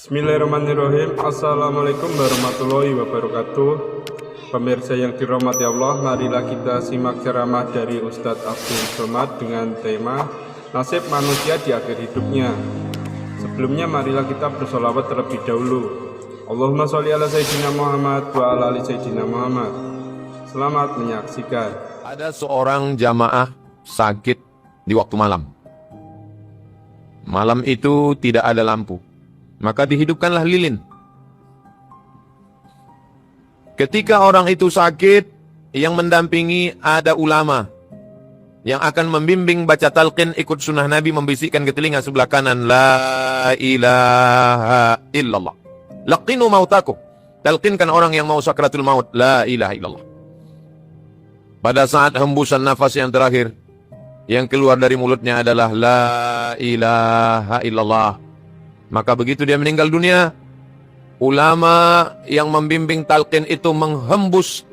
Bismillahirrahmanirrahim. Assalamualaikum warahmatullahi wabarakatuh. Pemirsa yang dirahmati Allah, marilah kita simak ceramah dari Ustadz Abdul Somad dengan tema Nasib Manusia di Akhir Hidupnya. Sebelumnya marilah kita bersolawat terlebih dahulu. Allahumma sholli ala Sayyidina Muhammad wa ala ali Sayyidina Muhammad. Selamat menyaksikan. Ada seorang jamaah sakit di waktu malam. Malam itu tidak ada lampu. Maka dihidupkanlah lilin. Ketika orang itu sakit, yang mendampingi ada ulama yang akan membimbing baca talqin ikut sunnah Nabi, membisikkan ke telinga sebelah kanan, La ilaha illallah. Laqinu mautakum. Talqinkan orang yang mau sakratul maut, La ilaha illallah. Pada saat hembusan nafas yang terakhir, yang keluar dari mulutnya adalah La ilaha illallah. Maka begitu dia meninggal dunia, ulama yang membimbing talqin itu menghembus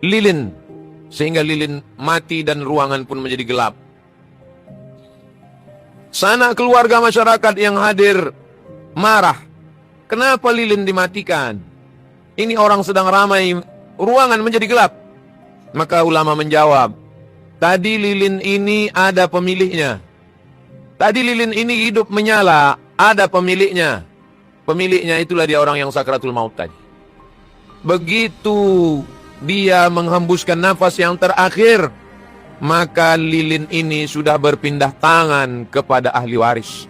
lilin, sehingga lilin mati dan ruangan pun menjadi gelap. Sanak keluarga masyarakat yang hadir marah. Kenapa lilin dimatikan? Ini orang sedang ramai, ruangan menjadi gelap. Maka ulama menjawab, tadi lilin ini ada pemiliknya. Tadi lilin ini hidup menyala, ada pemiliknya. Pemiliknya itulah dia orang yang sakratul maut tadi. Begitu dia menghembuskan nafas yang terakhir, maka lilin ini sudah berpindah tangan kepada ahli waris.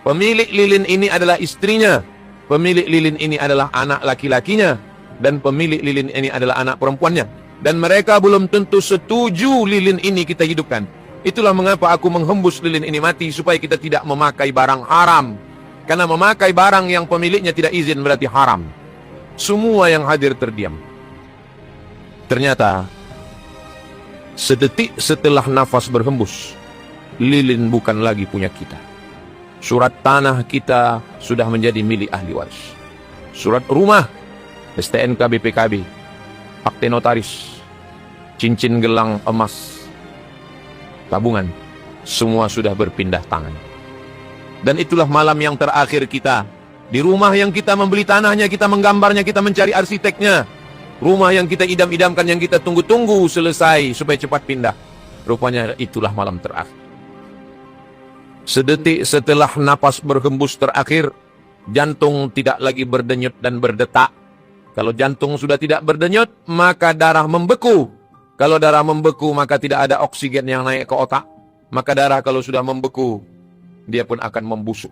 Pemilik lilin ini adalah istrinya. Pemilik lilin ini adalah anak laki-lakinya. Dan pemilik lilin ini adalah anak perempuannya. Dan mereka belum tentu setuju lilin ini kita hidupkan. Itulah mengapa aku menghembus lilin ini mati, supaya kita tidak memakai barang haram. Karena memakai barang yang pemiliknya tidak izin berarti haram. Semua yang hadir terdiam. Ternyata sedetik setelah nafas berhembus, lilin bukan lagi punya kita. Surat tanah kita sudah menjadi milik ahli waris. Surat rumah, STNK BPKB, akte notaris, cincin gelang emas, tabungan, semua sudah berpindah tangan. Dan itulah malam yang terakhir kita. Di rumah yang kita membeli tanahnya, kita menggambarnya, kita mencari arsiteknya. Rumah yang kita idam-idamkan, yang kita tunggu-tunggu selesai supaya cepat pindah. Rupanya itulah malam terakhir. Sedetik setelah napas berhembus terakhir, jantung tidak lagi berdenyut dan berdetak. Kalau jantung sudah tidak berdenyut, maka darah membeku. Kalau darah membeku, maka tidak ada oksigen yang naik ke otak. Maka darah kalau sudah membeku, dia pun akan membusuk.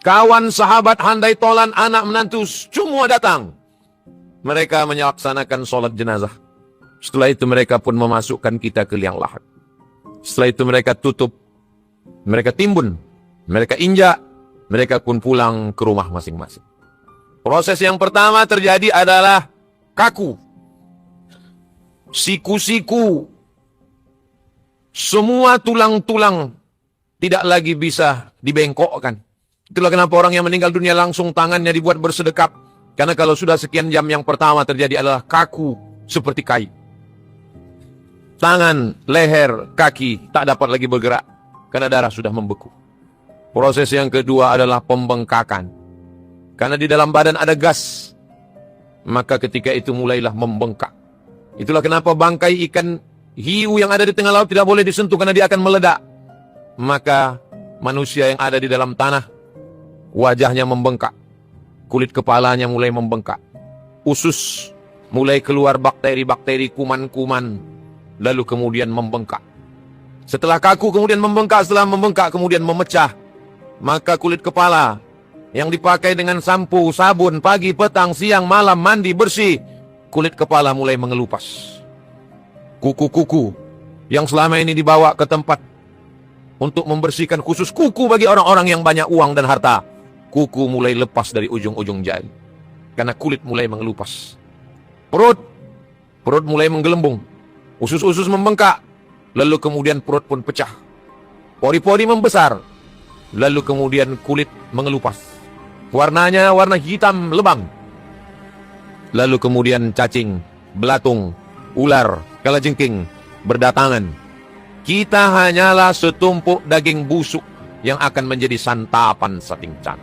Kawan, sahabat, handai tolan, anak, menantu, semua datang. Mereka melaksanakan sholat jenazah. Setelah itu mereka pun memasukkan kita ke liang lahat. Setelah itu mereka tutup, mereka timbun, mereka injak, mereka pun pulang ke rumah masing-masing. Proses yang pertama terjadi adalah kaku. Siku-siku, semua tulang-tulang tidak lagi bisa dibengkokkan. Itulah kenapa orang yang meninggal dunia langsung tangannya dibuat bersedekap. Karena kalau sudah sekian jam yang pertama terjadi adalah kaku seperti kayu. Tangan, leher, kaki tak dapat lagi bergerak karena darah sudah membeku. Proses yang kedua adalah pembengkakan. Karena di dalam badan ada gas, maka ketika itu mulailah membengkak. Itulah kenapa bangkai ikan hiu yang ada di tengah laut tidak boleh disentuh karena dia akan meledak. Maka manusia yang ada di dalam tanah, wajahnya membengkak. Kulit kepalanya mulai membengkak. Usus mulai keluar bakteri-bakteri, kuman-kuman. Lalu kemudian membengkak. Setelah kaku kemudian membengkak. Setelah membengkak kemudian memecah. Maka kulit kepala yang dipakai dengan sampo, sabun, pagi, petang, siang, malam, mandi, bersih, kulit kepala mulai mengelupas. Kuku-kuku yang selama ini dibawa ke tempat untuk membersihkan, khusus kuku bagi orang-orang yang banyak uang dan harta, kuku mulai lepas dari ujung-ujung jari. Karena kulit mulai mengelupas. Perut mulai menggelembung. Usus-usus membengkak. Lalu kemudian perut pun pecah. Pori-pori membesar. Lalu kemudian kulit mengelupas. Warnanya warna hitam lebam. Lalu kemudian cacing, belatung, ular, kalajengking berdatangan. Kita hanyalah setumpuk daging busuk yang akan menjadi santapan setingcan.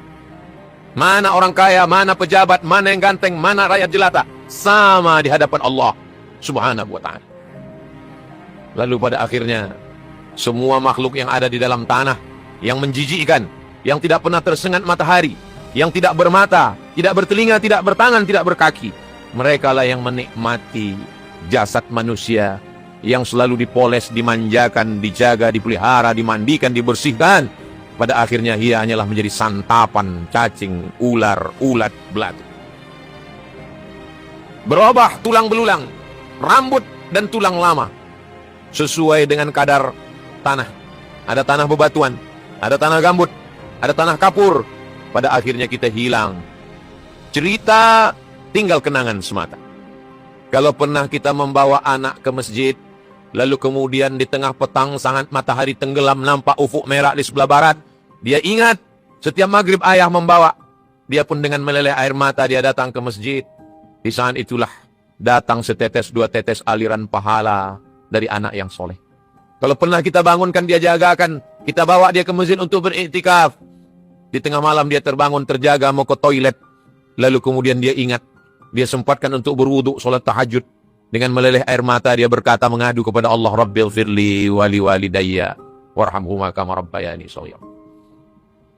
Mana orang kaya, mana pejabat, mana yang ganteng, mana rakyat jelata, sama di hadapan Allah Subhanahu wa ta'ala. Lalu pada akhirnya, semua makhluk yang ada di dalam tanah, yang menjijikkan, yang tidak pernah tersengat matahari, yang tidak bermata, tidak bertelinga, tidak bertangan, tidak berkaki, mereka lah yang menikmati jasad manusia yang selalu dipoles, dimanjakan, dijaga, dipelihara, dimandikan, dibersihkan. Pada akhirnya ia hanyalah menjadi santapan cacing, ular, ulat, belatung. Berubah tulang belulang, rambut dan tulang lama, sesuai dengan kadar tanah. Ada tanah bebatuan, ada tanah gambut, ada tanah kapur. Pada akhirnya kita hilang. Cerita tinggal kenangan semata. Kalau pernah kita membawa anak ke masjid, lalu kemudian di tengah petang saat matahari tenggelam nampak ufuk merah di sebelah barat, dia ingat setiap maghrib ayah membawa. Dia pun dengan meleleh air mata dia datang ke masjid. Di saat itulah datang setetes dua tetes aliran pahala dari anak yang soleh. Kalau pernah kita bangunkan dia jagakan, kita bawa dia ke masjid untuk beriktikaf. Di tengah malam dia terbangun terjaga mau ke toilet. Lalu kemudian dia ingat, dia sempatkan untuk berwudu sholat tahajud. Dengan meleleh air mata dia berkata mengadu kepada Allah, Rabbil firli wali walidayya warhamhuma kama rabbayani shaghira.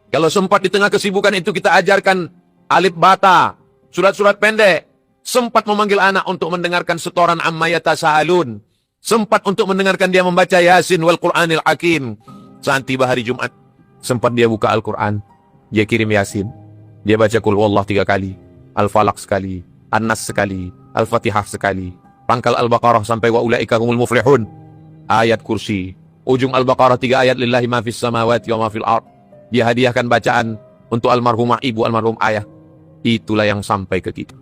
Kalau sempat di tengah kesibukan itu kita ajarkan alif bata, surat-surat pendek. Sempat memanggil anak untuk mendengarkan setoran amma yatasaalun. Sempat untuk mendengarkan dia membaca Yasin wal Qur'anil Hakim. Saat tiba hari Jumat, sempat dia buka Al-Quran. Dia kirim Yasin. Dia baca Qul Huwallah 3 kali. Al-Falaq sekali. An-Nas sekali. Al-Fatihah sekali. Pangkal Al-Baqarah sampai wa ulaika humul muflihun. Ayat kursi. Ujung Al-Baqarah 3 ayat lillahi ma fis samawati wa ma fil ard. Dia hadiahkan bacaan untuk almarhumah ibu, almarhum ayah. Itulah yang sampai ke kita.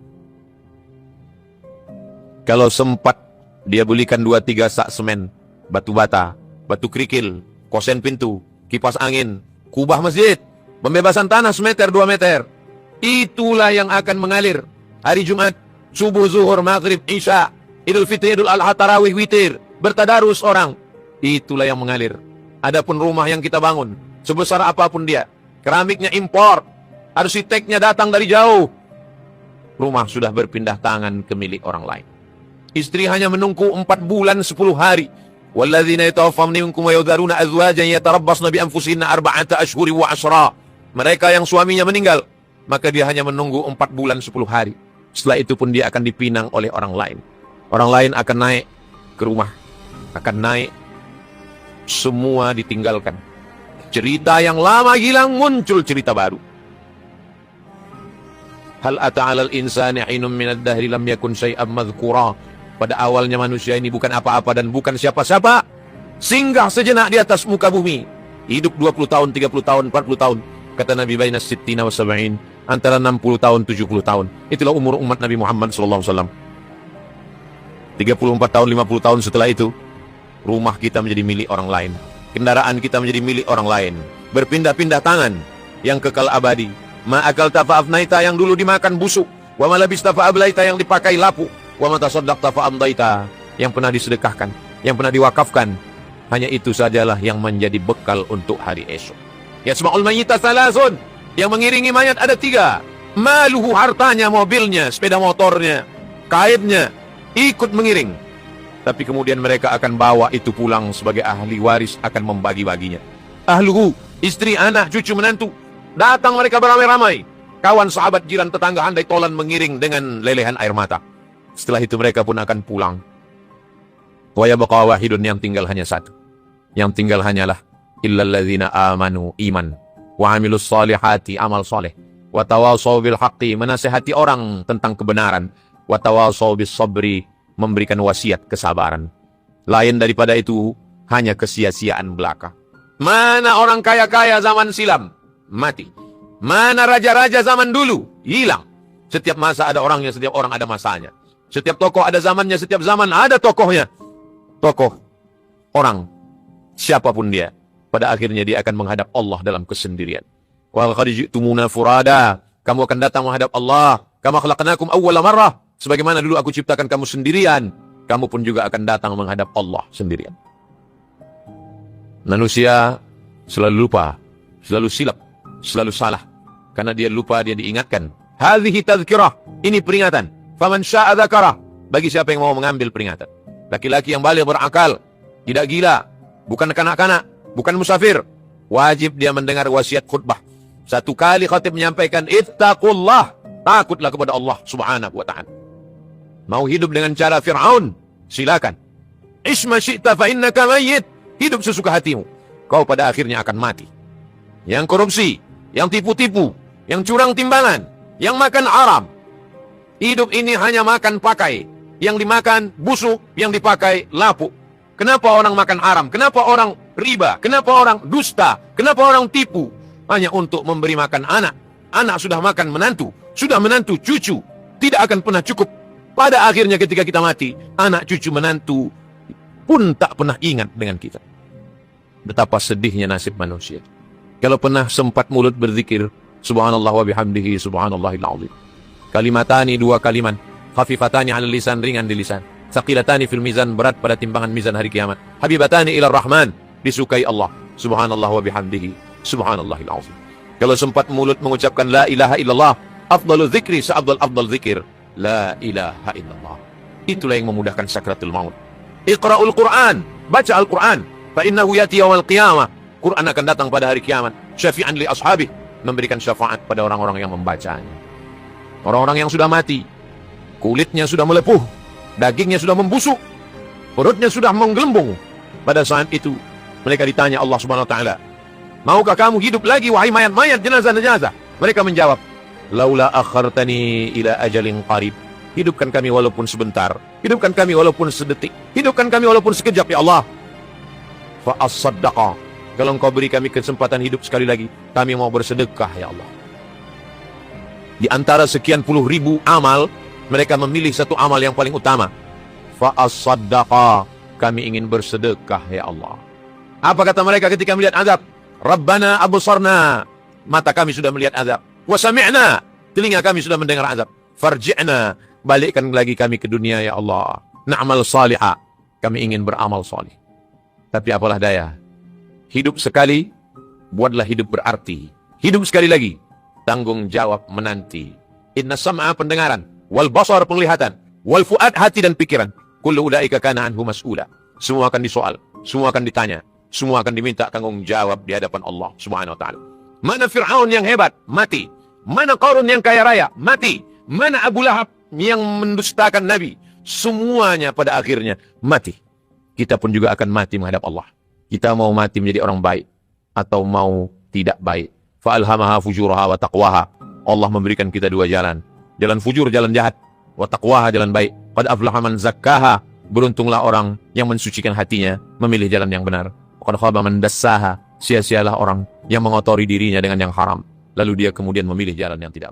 Kalau sempat dia belikan 2-3 sak semen, batu bata, batu kerikil, kosen pintu, kipas angin, kubah masjid, pembebasan tanah semeter 2 meter. Itulah yang akan mengalir hari Jumat, subuh, zuhur, maghrib, isya, Idul Fitri, Idul Adha, tarawih, witir, bertadarus orang. Itulah yang mengalir. Adapun rumah yang kita bangun, sebesar apapun dia, keramiknya impor, arsiteknya datang dari jauh, rumah sudah berpindah tangan ke milik orang lain. Istri hanya menunggu 4 bulan 10 hari. Walladzina yatawaffawna minkum wa yadharuna azwajan yatarabbasna bi anfusihinna 4 ashhuri wa 'ashra. Mereka yang suaminya meninggal, maka dia hanya menunggu 4 bulan 10 hari. Setelah itu pun dia akan dipinang oleh orang lain. Orang lain akan naik ke rumah, akan naik, semua ditinggalkan. Cerita yang lama hilang, muncul cerita baru. Hal ata 'alal insani 'ainun minad dahri lam yakun syai'an madhkura. Pada awalnya manusia ini bukan apa-apa dan bukan siapa-siapa. Singgah sejenak di atas muka bumi. Hidup 20 tahun, 30 tahun, 40 tahun. Kata Nabi baina sittina wa sab'in, antara 60 tahun, 70 tahun. Itulah umur umat Nabi Muhammad SAW. 34 tahun, 50 tahun setelah itu, rumah kita menjadi milik orang lain. Kendaraan kita menjadi milik orang lain. Berpindah-pindah tangan yang kekal abadi. Ma akalta fa'afnaita yang dulu dimakan busuk. Wa ma labista fa'ablaita yang dipakai lapuk. Wa ma tasaddaqta fa'amdaita yang pernah disedekahkan, yang pernah diwakafkan. Hanya itu sajalah yang menjadi bekal untuk hari esok. Yasma'ul mayyita salasun, yang mengiringi mayat ada 3. Maluhu, hartanya, mobilnya, sepeda motornya, kainnya, ikut mengiring. Tapi kemudian mereka akan bawa itu pulang sebagai ahli waris, akan membagi-baginya. Ahluhu, istri, anak, cucu, menantu, datang mereka beramai-ramai. Kawan, sahabat, jiran, tetangga, handai tolan mengiring dengan lelehan air mata. Setelah itu mereka pun akan pulang. Wa yabqa wahidun, yang tinggal hanya satu. Yang tinggal hanyalah illalladzina amanu, iman, wa amilus salihati, amal soleh, wa tawasaw bil haqqi, menasihati orang tentang kebenaran, wa tawasaw bis sabri, memberikan wasiat kesabaran. Lain daripada itu hanya kesia-siaan belaka. Mana orang kaya-kaya zaman silam? Mati. Mana raja-raja zaman dulu? Hilang. Setiap masa ada orangnya, setiap orang ada masanya. Setiap tokoh ada zamannya, setiap zaman ada tokohnya. Tokoh, orang, siapapun dia, pada akhirnya dia akan menghadap Allah dalam kesendirian. Wa qad ji'tumuna furada, kamu akan datang menghadap Allah. Kama khalaqnakum awwala marrah, sebagaimana dulu aku ciptakan kamu sendirian, kamu pun juga akan datang menghadap Allah sendirian. Manusia selalu lupa selalu silap, selalu salah. Karena dia lupa, dia diingatkan. Hadhihi tadhkirah, ini peringatan. Faman sya'a dzakarah, bagi siapa yang mau mengambil peringatan. Laki-laki yang baligh berakal, tidak gila, bukan kanak-kanak, bukan musafir, wajib dia mendengar wasiat khutbah. Satu kali khatib menyampaikan, ittaqullah, takutlah kepada Allah subhanahu wa ta'ala. Mau hidup dengan cara Fir'aun, silakan. Isma syi'ta fa innaka mayyit, hidup sesuka hatimu, kau pada akhirnya akan mati. Yang korupsi, yang tipu-tipu, yang curang timbangan, yang makan haram, hidup ini hanya makan pakai. Yang dimakan busuk, yang dipakai lapuk. Kenapa orang makan haram? Kenapa orang riba? Kenapa orang dusta? Kenapa orang tipu? Hanya untuk memberi makan anak. Anak sudah makan menantu, sudah menantu cucu, tidak akan pernah cukup. Pada akhirnya ketika kita mati, anak cucu menantu pun tak pernah ingat dengan kita. Betapa sedihnya nasib manusia. Kalau pernah sempat mulut berzikir, subhanallah wa bihamdihi subhanallahil azim. Kalimatani, dua kalimat, khafifatani 'alal lisan, ringan di lisan, tsaqilatani fil mizan, berat pada timbangan mizan hari kiamat, habibatani ilar rahman, disukai Allah, subhanallah wa bihamdihi subhanallahil azim. Kalau sempat mulut mengucapkan la ilaha illallah, afdalu dzikri, seafdal zikir la ilaha illallah. Itulah yang memudahkan sakratul maut. Iqra'ul Qur'an, baca Al-Qur'an, fa innahu yati yaumil qiyamah, Quran akan datang pada hari kiamat, syafi'an li ashabih, memberikan syafaat pada orang-orang yang membacanya. Orang-orang yang sudah mati, kulitnya sudah melepuh, dagingnya sudah membusuk, perutnya sudah menggelembung. Pada saat itu mereka ditanya Allah Subhanahu wa taala, maukah kamu hidup lagi wahai mayat-mayat, jenazah-jenazah? Mereka menjawab, laula akhartani ila ajalin qarib, hidupkan kami walaupun sebentar, hidupkan kami walaupun sedetik, hidupkan kami walaupun sekejap ya Allah. Fa as-saddaqa, kalau engkau beri kami kesempatan hidup sekali lagi, kami mau bersedekah ya Allah. Di antara sekian puluh ribu amal, mereka memilih satu amal yang paling utama. Fa as-saddaqa, kami ingin bersedekah ya Allah. Apa kata mereka ketika melihat azab? Rabbana absarna, mata kami sudah melihat azab. Wa sami'na, telinga kami sudah mendengar azab. Farji'na, balikkan lagi kami ke dunia ya Allah. Na'mal salihah, kami ingin beramal salih. Tapi apalah daya, hidup sekali, buatlah hidup berarti. Hidup sekali lagi, tanggung jawab menanti. Inna sam'a, pendengaran, wal basar, penglihatan, wal fuad, hati dan pikiran, kullu ulaika kana anhu mas'ula. Semua akan disoal, semua akan ditanya, semua akan diminta tanggung jawab di hadapan Allah Subhanahu wa taala. Mana Fir'aun yang hebat? Mati. Mana Qarun yang kaya raya? Mati. Mana Abu Lahab yang mendustakan Nabi? Semuanya pada akhirnya mati. Kita pun juga akan mati menghadap Allah. Kita mau mati menjadi orang baik atau mau tidak baik. Fa'alhamaha fujuraha wa taqwaha. Allah memberikan kita dua jalan. Jalan fujur, jalan jahat. Wa taqwaha, jalan baik. Qad aflaha man zakkaha. Beruntunglah orang yang mensucikan hatinya, memilih jalan yang benar. Qad khaba man dassaha. Sia-sialah orang yang mengotori dirinya dengan yang haram, lalu dia kemudian memilih jalan yang tidak